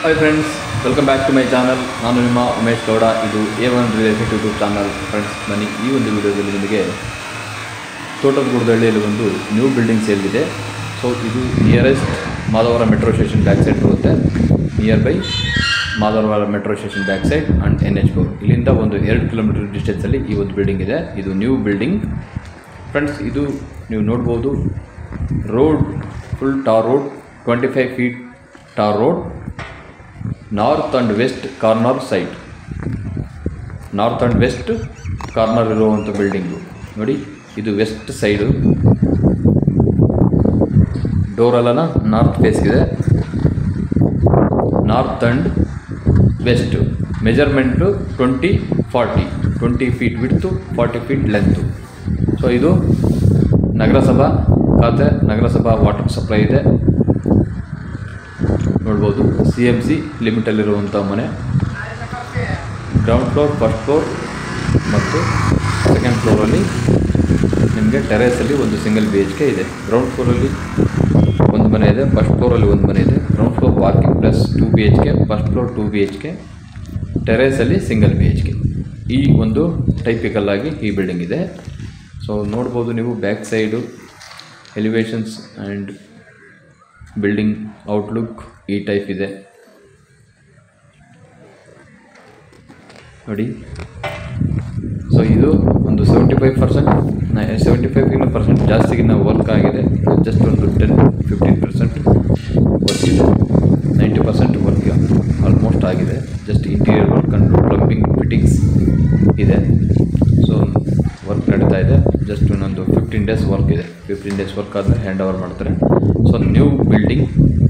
Hi friends, welcome back to my channel. ನಾನು ನಿಮ್ಮ ಉಮೇಶ್ ಗೌಡ. ಇದು A1 real estate YouTube channel. Friends, ಬನ್ನಿ ಈ ಒಂದು ವಿಡಿಯೋದಲ್ಲಿ ನಿಮಗೆ ತೋಟದಗುಡದಹಳ್ಳಿಯಲ್ಲಿ ಒಂದು ನ್ಯೂ ಬಿಲ್ಡಿಂಗ್ ಸೇಲ್ ಇದೆ. ಸೊ ಇದು nearest Madavara metro station back side ಬರುತ್ತೆ. Near by Madavara metro station back side and NH4 ಇಲ್ಲಿಂದ ಒಂದು 2 ಕಿಲೋಮೀಟರ್ ಡಿಸ್ಟೆನ್ಸಲ್ಲಿ ಈ ಒಂದು ಬಿಲ್ಡಿಂಗ್ ಇದೆ. ಇದು ನ್ಯೂ ಬಿಲ್ಡಿಂಗ್. ಫ್ರೆಂಡ್ಸ್, ಇದು ನೀವು ನೋಡ್ಬೋದು, road full tar road, 25 feet tar road, north and west corner site. North and west corner ಇರುವಂಥ ಬಿಲ್ಡಿಂಗು ನೋಡಿ. ಇದು ವೆಸ್ಟ್ ಸೈಡು, ಡೋರೆಲ್ಲ ನಾರ್ತ್ ಫೇಸ್ಗಿದೆ. North and west measurement 20 feet width, 40 feet length. So ಇದು ನಗರಸಭಾ ಖಾತೆ, ನಗರಸಭಾ ವಾಟರ್ ಸಪ್ಲೈ ಇದೆ. ನೋಡ್ಬೋದು, CMC ಲಿಮಿಟಲ್ಲಿರುವಂಥ ಮನೆ. ಗ್ರೌಂಡ್ ಫ್ಲೋರ್, ಫಸ್ಟ್ ಫ್ಲೋರ್ ಮತ್ತು ಸೆಕೆಂಡ್ ಫ್ಲೋರಲ್ಲಿ ನಿಮಗೆ ಟೆರೇಸಲ್ಲಿ ಒಂದು ಸಿಂಗಲ್ BHK ಇದೆ. ಗ್ರೌಂಡ್ ಫ್ಲೋರಲ್ಲಿ ಒಂದು ಮನೆ ಇದೆ, ಫಸ್ಟ್ ಫ್ಲೋರಲ್ಲಿ ಒಂದು ಮನೆ ಇದೆ. Ground floor parking plus 2 BHK, first floor 2 BHK, ಟೆರೇಸಲ್ಲಿ ಸಿಂಗಲ್ BHK. ಈ ಒಂದು ಟೈಪಿಕಲ್ ಆಗಿ ಈ ಬಿಲ್ಡಿಂಗ್ ಇದೆ. ಸೊ ನೋಡ್ಬೋದು ನೀವು, back side elevations and building outlook ಈ ಟೈಪ್ ಇದೆ ನೋಡಿ. ಸೊ ಇದು ಒಂದು 75% ಜಾಸ್ತಿಗಿನ್ನ ವರ್ಕ್ ಆಗಿದೆ. ಜಸ್ಟ್ ಒಂದು 10-15% ವರ್ಕ್ ಇದೆ. 90% ವರ್ಕ್ ಆಲ್ಮೋಸ್ಟ್ ಆಗಿದೆ. Just interior work and plumbing fittings ಇದೆ. ಸೊ ವರ್ಕ್ ನಡೀತಾ ಇದೆ. ಜಸ್ಟ್ ಇನ್ನೊಂದು 15 ಡೇಸ್ ವರ್ಕ್ ಇದೆ. 15 ಡೇಸ್ ವರ್ಕ್ ಆದಮೇಲೆ ಹ್ಯಾಂಡ್ ಓವರ್ ಮಾಡ್ತಾರೆ. ಸೊ ನ್ಯೂ ಬಿಲ್ಡಿಂಗ್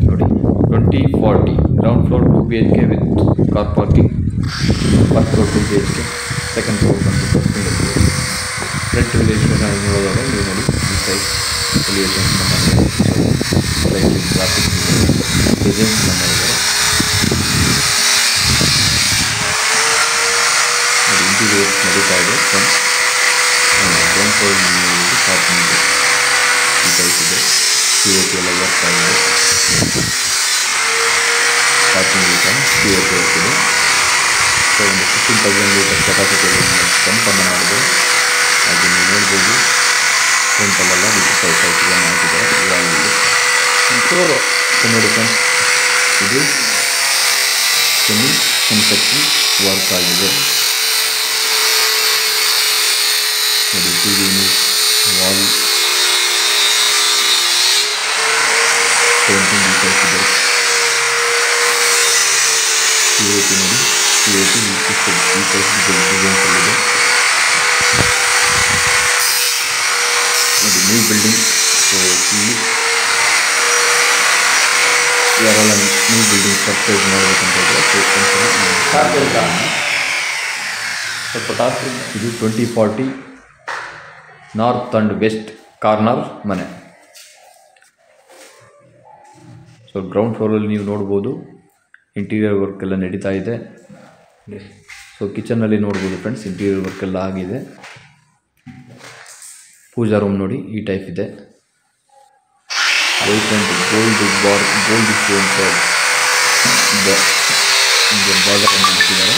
ನೋಡಿ, 2040 ground floor 2 BHK with car parking, first floor 2 BHK, second floor ಬಂದು ಸಿಂಗಲ್ ಫ್ಲೋರ್. ಫ್ರಂಟ್ ಎಲಿವೇಷನ್ ನೋಡೋದಾಗ ನೀವು ನೋಡಿ, ಈ ಸೈಡ್ ಎಲಿವೇಷನ್ಸ್ ಮಾಡಿದ್ದಾರೆ. ಸೈಡ್ ಟ್ರಾಫಿಕ್ ಡಿಸೈನ್ಸ್ ಮಾಡಿದ್ದಾರೆ ನೋಡಿ. ಇಂಟೀರಿಯರ್ ನಡೀತಾ ಇದೆ. ಗ್ರೌಂಡ್ ಫ್ಲೋರ್ ಪಾರ್ಕಿಂಗ್ ಈ ಟೈಪ್ ಇದೆ. COP ಎಲ್ಲ ವರ್ಕ್ ಆಗಿದೆ. ಪಾರ್ಕಿಂಗ್ ಈಗ COP ವರ್ಕ್ ಇದೆ. ಸೊ ಒಂದು 15,000 ಲೀಟರ್ ಕೆಪಾಸಿಟಿ ಪಂಪನ್ನು ಮಾಡಿದೆ. ಹಾಗೆ ನೀವು ನೋಡ್ಬೋದು, ಫ್ರಂಟಲ್ಲೆಲ್ಲ ವಿದ್ಯುತ್ ಪೈಪ್ಗಳನ್ನು ಹಾಕಿದ್ದಾರೆ. ಇವಾಗಲೇ ಸೊ ನೋಡಿ ಫ್ರೆಂಡ್ಸ್, ಇದು ಸೆಮಿ ಕನ್ಸ್ಟ್ರಕ್ಷನ್ ವರ್ಕ್ ಆಗಿದೆ ನೋಡಿ. TV ಯೂನಿಟ್, ವಾಲ್ ಪೇಂಟಿಂಗ್ ಈ ಟೈಪ್ ಇದೆ. COP ನೋಡಿ, COP ಈ ಟೈಪ್ ಡಿಸೈನ್ಸಲ್ಲಿದೆ ನೋಡಿ. New building. ಸೊ ಇಲ್ಲಿ ಯಾರೆಲ್ಲ ನ್ಯೂ ಬಿಲ್ಡಿಂಗ್ ಪರ್ಚೇಸ್ ಮಾಡಬೇಕಂತ ಇದ್ದರೆ ಇದು 2040 ನಾರ್ತ್ ಆ್ಯಂಡ್ ವೆಸ್ಟ್ ಕಾರ್ನರ್ ಮನೆ. ಸೊ ಗ್ರೌಂಡ್ ಫ್ಲೋರಲ್ಲಿ ನೀವು ನೋಡ್ಬೋದು, ಇಂಟೀರಿಯರ್ ವರ್ಕ್ ಎಲ್ಲ ನಡೀತಾ ಇದೆ. ಸೊ ಕಿಚನಲ್ಲಿ ನೋಡ್ಬೋದು ಫ್ರೆಂಡ್ಸ್, ಇಂಟೀರಿಯರ್ ವರ್ಕ್ ಎಲ್ಲ ಆಗಿದೆ. ಪೂಜಾ ರೂಮ್ ನೋಡಿ, ಈ ಟೈಪ್ ಇದೆ. White and gold stone border ಹಾಕಿದ್ದಾರೆ.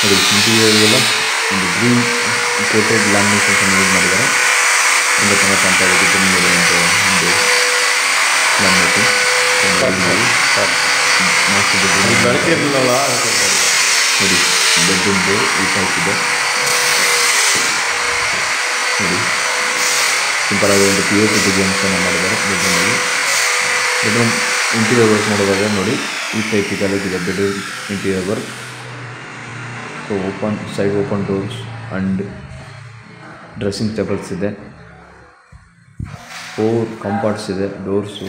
ನೋಡಿ, ಇಂಟೀರಿಯರ್ ಎಲ್ಲ ಒಂದು ಗ್ರೀನ್ ಕೋಟೆಡ್ ಲ್ಯಾಮಿನೇಷನ್ಸ್ ಯೂಸ್ ಮಾಡಿದ್ದಾರೆ. ತುಂಬ ಚೆನ್ನಾಗಿ ಕಾಣ್ತಾ ಇದೆ. ಕಿಚನ್ ಮೇಲೆ ಒಂದು ಲ್ಯಾಮಿನೇಷನ್ ನೋಡಿ. ಬೆಡ್ರೂಮ್ ಡೋರ್ ಈ ಟೈಪ್ ಇದೆ ನೋಡಿ. ಸಿಂಪಲ್ ಆಗಿ ಒಂದು POP ಡಿಸೈನ್ಸನ್ನು ಮಾಡಿದ್ದಾರೆ ಬೆಡ್ರೂಮಲ್ಲಿ. ಬೆಡ್ರೂಮ್ ಇಂಟೀರಿಯರ್ ವರ್ಕ್ ಮಾಡೋದಾಗ ನೋಡಿ, ಈ ಟೈಪ್ ಇದೆ bedroom interior work. So side open doors and dressing tables ಇದೆ. 4 ಕಂಪಾರ್ಟ್ಸ್ ಇದೆ ಡೋರ್ಸು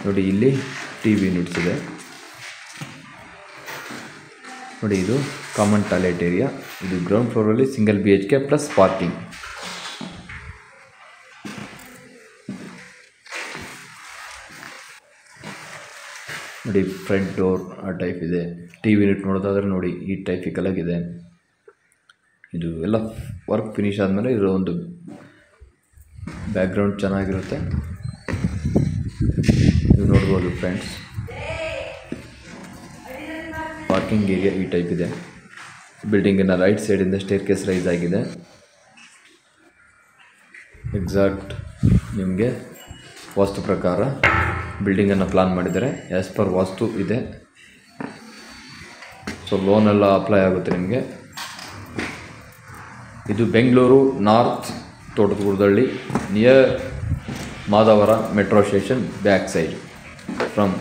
ನೋಡಿ. ಇಲ್ಲಿ TV ಯೂನಿಟ್ಸ್ ಇದೆ ನೋಡಿ. ಇದು ಕಾಮನ್ ಟಾಯ್ಲೆಟ್ ಏರಿಯಾ. ಇದು ಗ್ರೌಂಡ್ ಫ್ಲೋರಲ್ಲಿ ಸಿಂಗಲ್ BHK ಪ್ಲಸ್ ಪಾರ್ಕಿಂಗ್. ನೋಡಿ, ಫ್ರಂಟ್ ಡೋರ್ ಆ ಟೈಪ್ ಇದೆ. TV ಯೂನಿಟ್ ನೋಡೋದಾದ್ರೆ ನೋಡಿ, ಈ ಟೈಪಿಕಲ್ ಆಗಿದೆ. ಇದು ಎಲ್ಲ ವರ್ಕ್ ಫಿನಿಶ್ ಆದಮೇಲೆ ಇದರ ಒಂದು ಬ್ಯಾಕ್ಗ್ರೌಂಡ್ ಚೆನ್ನಾಗಿರುತ್ತೆ. ನೀವು ನೋಡ್ಬೋದು ಫ್ರೆಂಡ್ಸ್, ಪಾರ್ಕಿಂಗ್ ಏರಿಯಾ ಈ ಟೈಪ್ ಇದೆ. ಬಿಲ್ಡಿಂಗಿನ ರೈಟ್ ಸೈಡಿಂದ ಸ್ಟೇರ್ ಕೇಸ್ ರೈಸ್ ಆಗಿದೆ. ಎಕ್ಸಾಕ್ಟ್ ನಿಮಗೆ ವಾಸ್ತು ಪ್ರಕಾರ ಬಿಲ್ಡಿಂಗನ್ನು ಪ್ಲಾನ್ ಮಾಡಿದ್ದಾರೆ. ಆ್ಯಸ್ ಪರ್ ವಾಸ್ತು ಇದೆ. ಸೊ ಲೋನೆಲ್ಲ ಅಪ್ಲೈ ಆಗುತ್ತೆ ನಿಮಗೆ. ಇದು Bengaluru north Thotadagudadahalli, near Madavara metro station back side. From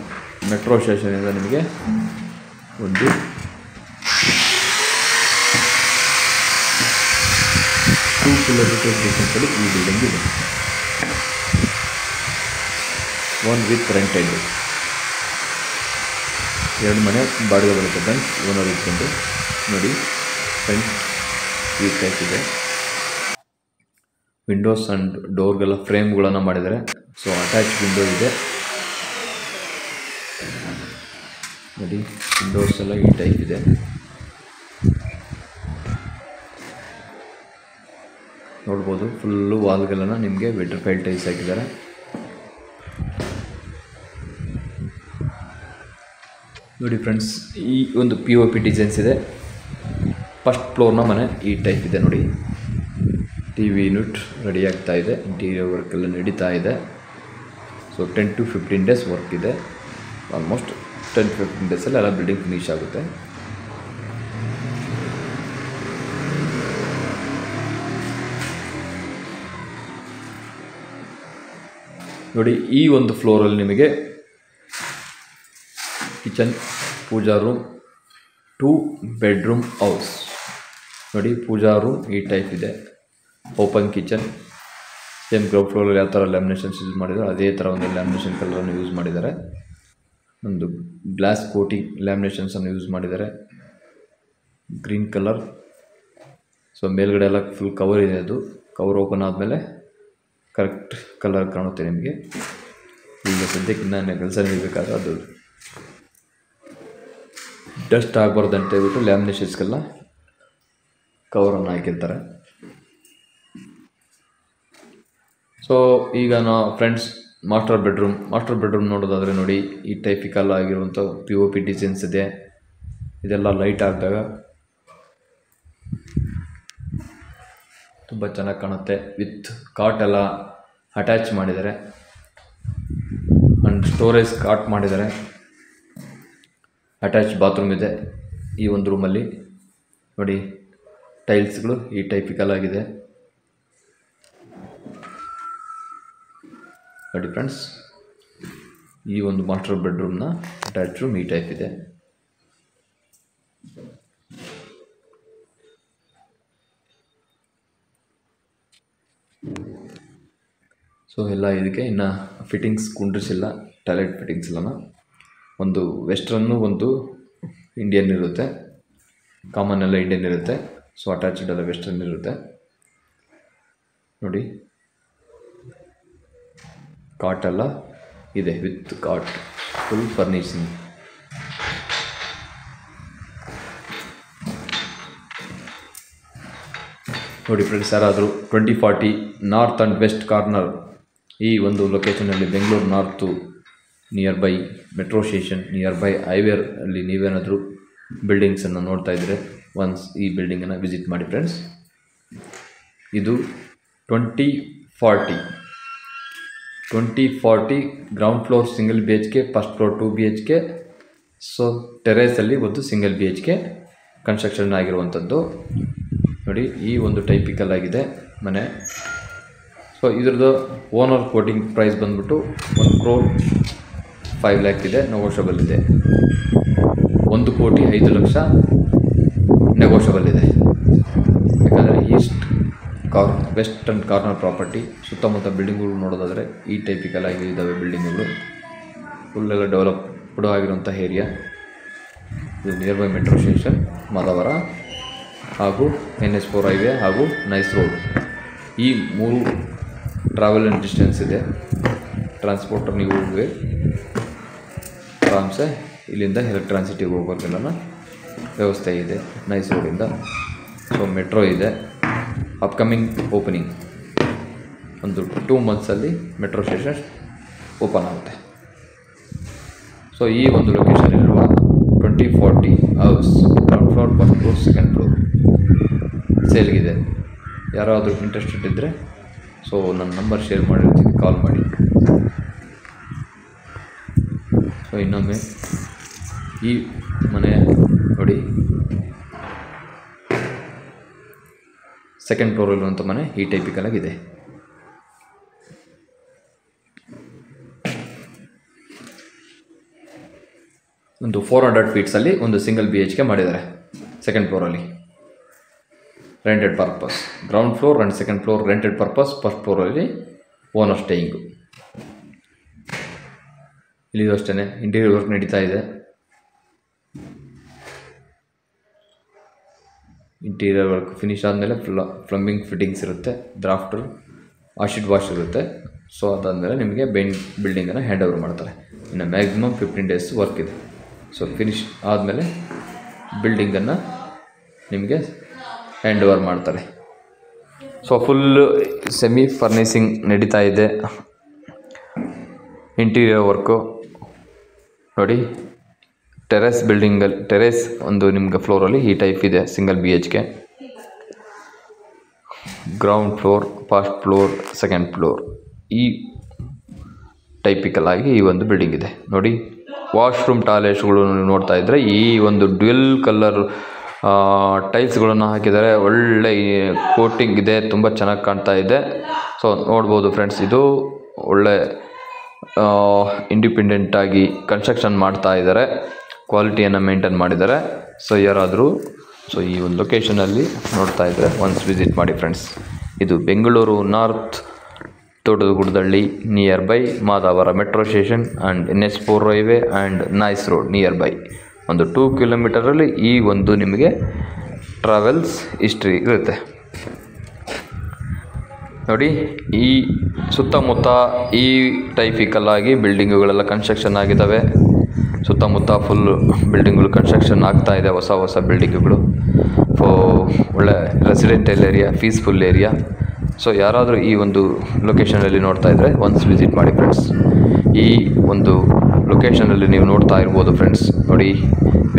metro ಸ್ಟೇಷನಿಂದ ನಿಮಗೆ ಒಂದು 2 ಕಿಲೋಮೀಟರ್ ಡಿಸ್ಟೆನ್ಸಲ್ಲಿ ಈ ಬಿಲ್ಡಿಂಗ್ ಇದೆ. 1 ವಿತ್ ರೆಂಟೆಡ್. 2 ಮನೆ ಬಾಡಿಗೆ ಬರುತ್ತೆ ಫ್ರೆಂಡ್ಸ್, ಓನರ್ ಇಟ್ಕೊಂಡು. ನೋಡಿ ಫ್ರೆಂಡ್ಸ್, ಈ ಟೈಪ್ ಇದೆ. ವಿಂಡೋಸ್ ಆ್ಯಂಡ್ ಡೋರ್ಗೆಲ್ಲ ಫ್ರೇಮ್ಗಳನ್ನು ಮಾಡಿದ್ದಾರೆ. ಸೊ ಅಟ್ಯಾಚ್ ವಿಂಡೋ ಇದೆ ನೋಡಿ. ವಿಂಡೋಸ್ ಎಲ್ಲ ಈ ಟೈಪ್ ಇದೆ. ನೋಡ್ಬೋದು ಫುಲ್ಲು ವಾಲ್ಗೆಲ್ಲ ನಿಮಗೆ ವಿಟ್ರಿಫೈಡ್ ಟೈಲ್ಸ್ ಹಾಕಿದ್ದಾರೆ. ನೋಡಿ ಫ್ರೆಂಡ್ಸ್, ಈ ಒಂದು POP ಡಿಸೈನ್ಸ್ ಇದೆ. ಫಸ್ಟ್ ಫ್ಲೋರ್ನ ಮನೆ ಈ ಟೈಪ್ ಇದೆ ನೋಡಿ. TV ಯೂನಿಟ್ ರೆಡಿ ಆಗ್ತಾ ಇದೆ. ಇಂಟೀರಿಯರ್ ವರ್ಕ್ ಎಲ್ಲ ನಡೀತಾ ಇದೆ. ಸೊ 10 to 15 ಡೇಸ್ ವರ್ಕ್ ಇದೆ. ಆಲ್ಮೋಸ್ಟ್ 10-15 ಡೇಸಲ್ಲಿ ಎಲ್ಲ ಬಿಲ್ಡಿಂಗ್ ಫಿನಿಶ್ ಆಗುತ್ತೆ. ನೋಡಿ, ಈ ಒಂದು ಫ್ಲೋರಲ್ಲಿ ನಿಮಗೆ ಕಿಚನ್, ಪೂಜಾ ರೂಮ್, 2 ಬೆಡ್ರೂಮ್ ಹೌಸ್ ನೋಡಿ. ಪೂಜಾ ರೂಮ್ ಈ ಟೈಪ್ ಇದೆ. Open kitchen. ಸೇಮ್ ಗ್ರೌಂಡ್ ಫ್ಲೋರಲ್ಲಿ ಯಾವ ಥರ ಲ್ಯಾಮಿನೇಷನ್ಸ್ ಯೂಸ್ ಮಾಡಿದ್ದಾರೆ ಅದೇ ಥರ ಒಂದು ಲ್ಯಾಮಿನೇಷನ್ ಕಲರನ್ನು ಯೂಸ್ ಮಾಡಿದ್ದಾರೆ. ಒಂದು ಗ್ಲಾಸ್ ಕೋಟಿಂಗ್ ಲ್ಯಾಮಿನೇಷನ್ಸನ್ನು ಯೂಸ್ ಮಾಡಿದ್ದಾರೆ. Green colour. ಸೊ ಮೇಲ್ಗಡೆ ಎಲ್ಲ ಫುಲ್ ಕವರ್ ಇದೆ. ಅದು ಕವರ್ ಓಪನ್ ಆದಮೇಲೆ ಕರೆಕ್ಟ್ ಕಲರ್ ಕಾಣುತ್ತೆ ನಿಮಗೆ. ಈಗ ಸದ್ಯಕ್ಕೆ ನಾನು ಕೆಲಸ ನಡೀಬೇಕಾದ್ರೆ ಅದು ಡಸ್ಟ್ ಆಗಬಾರ್ದು ಅಂತ ಹೇಳ್ಬಿಟ್ಟು ಲ್ಯಾಮಿನೇಷನ್ಸ್ಗೆಲ್ಲ ಕವರನ್ನು ಹಾಕಿರ್ತಾರೆ. ಸೊ ಈಗ ನಾವು ಫ್ರೆಂಡ್ಸ್ ಮಾಸ್ಟರ್ ಬೆಡ್ರೂಮ್ ನೋಡೋದಾದರೆ ನೋಡಿ, ಈ ಟೈಪಿಕಲ್ ಆಗಿರುವಂಥ POP ಡಿಸೈನ್ಸ್ ಇದೆ. ಇದೆಲ್ಲ ಲೈಟ್ ಹಾಕಿದಾಗ ತುಂಬ ಚೆನ್ನಾಗಿ ಕಾಣುತ್ತೆ. ವಿತ್ ಕಾಟ್ ಎಲ್ಲ ಅಟ್ಯಾಚ್ ಮಾಡಿದ್ದಾರೆ. ಆ್ಯಂಡ್ ಸ್ಟೋರೇಜ್ ಕಾಟ್ ಮಾಡಿದ್ದಾರೆ. ಅಟ್ಯಾಚ್ ಬಾತ್ರೂಮ್ ಇದೆ ಈ ಒಂದು ರೂಮಲ್ಲಿ ನೋಡಿ. ಟೈಲ್ಸ್ಗಳು ಈ ಟೈಪಿಕಲ್ ಆಗಿದೆ ನೋಡಿ ಫ್ರೆಂಡ್ಸ್. ಈ ಒಂದು ಮಾಸ್ಟರ್ ಬೆಡ್ರೂಮ್ನ ಅಟ್ಯಾಚ್ ರೂಮ್ ಈ ಟೈಪ್ ಇದೆ. ಸೊ ಎಲ್ಲ ಇದಕ್ಕೆ ಇನ್ನು ಫಿಟ್ಟಿಂಗ್ಸ್ ಕುಂಡ್ರಿಸಿಲ್ಲ. ಟಾಯ್ಲೆಟ್ ಫಿಟ್ಟಿಂಗ್ಸ್ ಇಲ್ಲ. ಒಂದು ವೆಸ್ಟ್ರನ್ನು ಒಂದು ಇಂಡಿಯನ್ ಇರುತ್ತೆ. ಕಾಮನ್ ಎಲ್ಲ ಇಂಡಿಯನ್ ಇರುತ್ತೆ. ಸೊ ಅಟ್ಯಾಚ್ಡ್ ಎಲ್ಲ ವೆಸ್ಟರ್ನ್ ಇರುತ್ತೆ ನೋಡಿ. ಕಾಟ್ ಎಲ್ಲ ಇದೆ ವಿತ್ ಕಾಟ್, ಫುಲ್ ಫರ್ನಿಷಿಂಗ್. ನೋಡಿ ಫ್ರೆಂಡ್ಸ್, ಯಾರಾದರೂ 2040 ನಾರ್ತ್ ಆ್ಯಂಡ್ ವೆಸ್ಟ್ ಕಾರ್ನರ್ ಈ ಒಂದು ಲೊಕೇಶನಲ್ಲಿ Bengaluru north near by metro station, near by highway ಅಲ್ಲಿ ನೀವೇನಾದರೂ ಬಿಲ್ಡಿಂಗ್ಸನ್ನು ನೋಡ್ತಾ ಇದ್ದರೆ ಒನ್ಸ್ ಈ ಬಿಲ್ಡಿಂಗನ್ನು ವಿಸಿಟ್ ಮಾಡಿ ಫ್ರೆಂಡ್ಸ್. ಇದು 2040 ground floor single BHK, first floor 2 BHK. So ಟೆರೇಸಲ್ಲಿ ಒಂದು ಸಿಂಗಲ್ BHK ಕನ್ಸ್ಟ್ರಕ್ಷನ್ ಆಗಿರುವಂಥದ್ದು ನೋಡಿ. ಈ ಒಂದು ಟೈಪಿಕಲ್ ಆಗಿದೆ ಮನೆ. ಸೊ ಇದ್ರದ್ದು ಓನರ್ ಕೋಟಿಂಗ್ ಪ್ರೈಸ್ ಬಂದ್ಬಿಟ್ಟು 1,05,00,000 ಇದೆ. ನೆಗೋಷಿಯಬಲ್ ಇದೆ. 1,05,00,000 ನೆಗೋಷಿಯಬಲ್ ಇದೆ. ಯಾಕಂದರೆ ವೆಸ್ಟರ್ನ್ ಕಾರ್ನರ್ ಪ್ರಾಪರ್ಟಿ. ಸುತ್ತಮುತ್ತ ಬಿಲ್ಡಿಂಗ್ಗಳು ನೋಡೋದಾದರೆ ಈ ಟೈಪಿಕಲ್ ಆಗಿ ಇದ್ದಾವೆ ಬಿಲ್ಡಿಂಗ್ಗಳು. ಫುಲ್ಲೆಲ್ಲ ಡೆವಲಪ್ಡ್ ಆಗಿರುವಂಥ ಏರಿಯಾ ಇದು. Near by metro station, Madavara ಹಾಗೂ NH4 ಹೈವೇ ಹಾಗೂ ನೈಸ್ ರೋಡ್. ಈ 3 ಟ್ರಾವೆಲ್ ಆ್ಯಂಡ್ ಡಿಸ್ಟೆನ್ಸ್ ಇದೆ. ಟ್ರಾನ್ಸ್ಪೋರ್ಟರ್ ನೀವು ಆರಾಮ್ಸೆ ಇಲ್ಲಿಂದ ಎಲೆಕ್ಟ್ರಾನ್ಸಿಟಿಗೆ ಹೋಗೋಕ್ಕೆಲ್ಲ ವ್ಯವಸ್ಥೆ ಇದೆ ನೈಸ್ ರೋಡಿಂದ. ಸೊ ಮೆಟ್ರೋ ಇದೆ, ಅಪ್ಕಮಿಂಗ್ ಓಪನಿಂಗ್ ಒಂದು 2 ಮಂತ್ಸಲ್ಲಿ ಮೆಟ್ರೋ ಸ್ಟೇಷನ್ ಓಪನ್ ಆಗುತ್ತೆ. ಸೊ ಈ ಒಂದು ಲೊಕೇಶನ್ ಇರುವ 2040 house ground floor, first floor, second floor ಸೇಲ್ಗಿದೆ. ಯಾರಾದರೂ ಇಂಟ್ರೆಸ್ಟೆಡ್ ಇದ್ದರೆ ಸೊ ನನ್ನ ನಂಬರ್ ಶೇರ್ ಮಾಡಿರ್ತೀನಿ, ಕಾಲ್ ಮಾಡಿ. ಸೊ ಇನ್ನೊಮ್ಮೆ ಈ ಮನೆ ನೋಡಿ, ಸೆಕೆಂಡ್ ಫ್ಲೋರಲ್ಲಿರುವಂಥ ಮನೆ ಈ ಟೈಪಿಕಲ್ ಆಗಿದೆ. ಒಂದು 400 ಫೀಟ್ಸಲ್ಲಿ ಒಂದು ಸಿಂಗಲ್ BHK ಮಾಡಿದ್ದಾರೆ ಸೆಕೆಂಡ್ ಫ್ಲೋರಲ್ಲಿ. Rented purpose, ground floor and second floor rented purpose, first ಫ್ಲೋರಲ್ಲಿ ಓನರ್ ಸ್ಟೇಯಿಂಗು. ಇಲ್ಲಿದು ಅಷ್ಟೇ ಇಂಟೀರಿಯರ್ ವರ್ಕ್ ನಡೀತಾ ಇದೆ. ಇಂಟೀರಿಯರ್ ವರ್ಕ್ ಫಿನಿಶ್ ಆದಮೇಲೆ ಪ್ಲಂಬಿಂಗ್ ಫಿಟ್ಟಿಂಗ್ಸ್ ಇರುತ್ತೆ, ಡ್ರಾಫ್ಟರ್, ಆಸಿಡ್ ವಾಶ್ ಇರುತ್ತೆ. ಸೊ ಅದಾದಮೇಲೆ ನಿಮಗೆ ಬಿಲ್ಡಿಂಗನ್ನು ಹ್ಯಾಂಡ್ ಓವರ್ ಮಾಡ್ತಾರೆ. ಇನ್ನು ಮ್ಯಾಕ್ಸಿಮಮ್ 15 ಡೇಸ್ ವರ್ಕ್ ಇದೆ. ಸೊ ಫಿನಿಶ್ ಆದಮೇಲೆ ಬಿಲ್ಡಿಂಗನ್ನು ನಿಮಗೆ ಹ್ಯಾಂಡ್ ಓವರ್ ಮಾಡ್ತಾರೆ. ಸೊ ಫುಲ್ ಸೆಮಿ ಫರ್ನಿಸಿಂಗ್ ನಡೀತಾ ಇದೆ. ಇಂಟೀರಿಯರ್ ವರ್ಕು ನೋಡಿ, ಟೆರೇಸ್ ಒಂದು ನಿಮ್ಗೆ ಫ್ಲೋರಲ್ಲಿ ಈ ಟೈಪ್ ಇದೆ, single BHK. Ground floor, first floor, second floor ಈ ಟೈಪಿಕಲ್ ಆಗಿ ಈ ಒಂದು ಬಿಲ್ಡಿಂಗ್ ಇದೆ ನೋಡಿ. ವಾಶ್ರೂಮ್ ಟಾಯ್ಲೆಟ್ಸ್ಗಳು ನೋಡ್ತಾ ಇದ್ದರೆ ಈ ಒಂದು ಡ್ಯುಯಲ್ ಕಲರ್ ಟೈಲ್ಸ್ಗಳನ್ನು ಹಾಕಿದ್ದಾರೆ. ಒಳ್ಳೆ ಕೋಟಿಂಗ್ ಇದೆ, ತುಂಬ ಚೆನ್ನಾಗಿ ಕಾಣ್ತಾ ಇದೆ. ಸೊ ನೋಡ್ಬೋದು ಫ್ರೆಂಡ್ಸ್, ಇದು ಒಳ್ಳೆ ಇಂಡಿಪೆಂಡೆಂಟಾಗಿ ಕನ್ಸ್ಟ್ರಕ್ಷನ್ ಮಾಡ್ತಾ ಇದ್ದಾರೆ, ಕ್ವಾಲಿಟಿಯನ್ನು ಮೇಂಟೈನ್ ಮಾಡಿದ್ದಾರೆ. ಸೊ ಯಾರಾದರೂ ಈ ಒಂದು ಲೊಕೇಶನಲ್ಲಿ ನೋಡ್ತಾ ಇದ್ದರೆ ಒನ್ಸ್ ವಿಸಿಟ್ ಮಾಡಿ ಫ್ರೆಂಡ್ಸ್. ಇದು Bengaluru north, Thotadagudadahalli, near by Madavara metro station and NH4 highway and nice road near by. ಒಂದು 2 ಕಿಲೋಮೀಟರಲ್ಲಿ ಈ ಒಂದು ನಿಮಗೆ ಟ್ರಾವೆಲ್ಸ್ ಹಿಸ್ಟ್ರಿ ಇರುತ್ತೆ ನೋಡಿ. ಈ ಸುತ್ತಮುತ್ತ ಈ ಟೈಪಿಕಲ್ ಆಗಿ ಬಿಲ್ಡಿಂಗುಗಳೆಲ್ಲ ಕನ್ಸ್ಟ್ರಕ್ಷನ್ ಆಗಿದ್ದಾವೆ. ಸುತ್ತಮುತ್ತ ಫುಲ್ ಬಿಲ್ಡಿಂಗ್ಗಳು ಕನ್ಸ್ಟ್ರಕ್ಷನ್ ಆಗ್ತಾ ಇದೆ, ಹೊಸ ಬಿಲ್ಡಿಂಗುಗಳು. ಒಳ್ಳೆ residential area, peaceful area. So ಯಾರಾದರೂ ಈ ಒಂದು ಲೊಕೇಶನಲ್ಲಿ ನೋಡ್ತಾ ಇದ್ದರೆ ಒನ್ಸ್ ವಿಸಿಟ್ ಮಾಡಿ ಫ್ರೆಂಡ್ಸ್. ಈ ಒಂದು ಲೊಕೇಶನಲ್ಲಿ ನೀವು ನೋಡ್ತಾ ಇರ್ಬೋದು ಫ್ರೆಂಡ್ಸ್ ನೋಡಿ,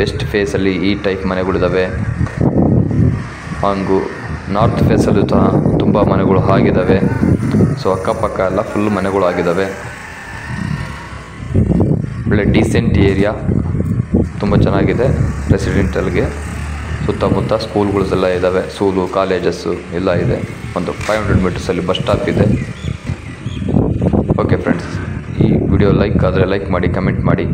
ವೆಸ್ಟ್ ಫೇಸಲ್ಲಿ ಈ ಟೈಪ್ ಮನೆಗಳಿದ್ದಾವೆ. ಹಾಗೂ ನಾರ್ತ್ ಫೇಸಲ್ಲೂ ಸಹ ತುಂಬ ಮನೆಗಳು ಆಗಿದ್ದಾವೆ. ಸೊ ಅಕ್ಕಪಕ್ಕ ಎಲ್ಲ ಫುಲ್ ಮನೆಗಳು ಆಗಿದ್ದಾವೆ. ಒಳ್ಳೆ ಡೀಸೆಂಟ್ ಏರಿಯಾ, ತುಂಬ ಚೆನ್ನಾಗಿದೆ. ರೆಸಿಡೆಂಟಲ್ಗೆ ಸುತ್ತಮುತ್ತ ಸ್ಕೂಲ್ಗಳೆಲ್ಲ ಇದ್ದಾವೆ, ಸ್ಕೂಲು, ಕಾಲೇಜಸ್ಸು ಎಲ್ಲ ಇದೆ. ಒಂದು 500 ಮೀಟರ್ಸಲ್ಲಿ ಬಸ್ ಸ್ಟಾಪ್ ಇದೆ. ಓಕೆ ಫ್ರೆಂಡ್ಸ್, ಈ ವಿಡಿಯೋ ಲೈಕ್ ಆದರೆ ಲೈಕ್ ಮಾಡಿ, ಕಮೆಂಟ್ ಮಾಡಿ.